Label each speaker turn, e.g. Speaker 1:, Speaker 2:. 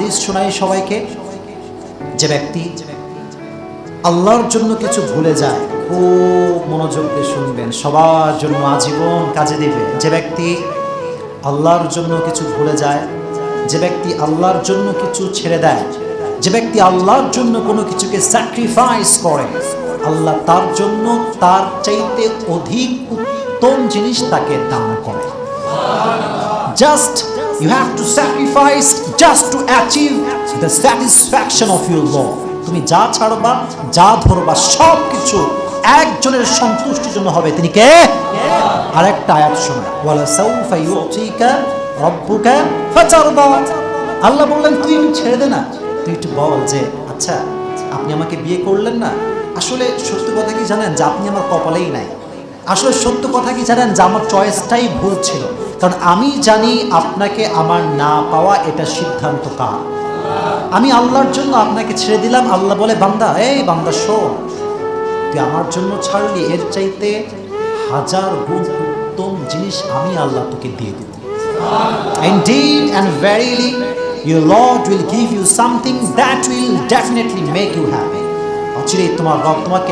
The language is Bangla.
Speaker 1: হাদিস শোনাই সবাইকে, যে ব্যক্তি আল্লাহর জন্য কিছু ভুলে যায়, খুব মনোযোগ দিয়ে শুনবেন, সবার জন্য আজীবন কাজে দিবে। যে ব্যক্তি আল্লাহর জন্য কিছু ভুলে যায়, যে ব্যক্তি আল্লাহর জন্য কিছু ছেড়ে দেয়, যে ব্যক্তি আল্লাহর জন্য কোনো কিছুকে স্যাক্রিফাইস করে, আল্লাহ তার জন্য তার চাইতে অধিক উত্তম জিনিস তাকে দান করে। Just you have to sacrifice just to achieve the satisfaction of your Lord. তুমি যা ছাড়বা, যা ধরবা, সব কিছু একজনের সন্তুষ্টির জন্য হবে। তিনি কে? আরেকটা আয়াত শোনা, ওয়ালা সাউফা ইউতিকা রাব্বুকা ফাতারদা। আল্লাহ বললেন তুই একটু ছেড়ে দে না, তুই একটু বল যে আচ্ছা আপনি আমাকে বিয়ে করলেন না, আসলে সত্য কথা কি জানেন যে আপনি আমার কপালেই নাই। আসলে সত্য কথা কি জানেন যে আমার চয়েসটাই ভুল ছিল, কারণ আমি জানি আপনাকে আমার না পাওয়া এটা সিদ্ধান্ত কার। আমি আল্লাহর জন্য আপনাকে ছেড়ে দিলাম। আল্লাহ বলে বান্দা, এই বান্দা শোন, তুই আমার জন্য ছাড়লি, এর চাইতে 1000 গুণ উত্তম জিনিস আমি আল্লাহ তোকে দিয়ে দেব। Indeed and verily your Lord will give you something that will definitely make you happy. অচিরেই তোমার রব তোমাকে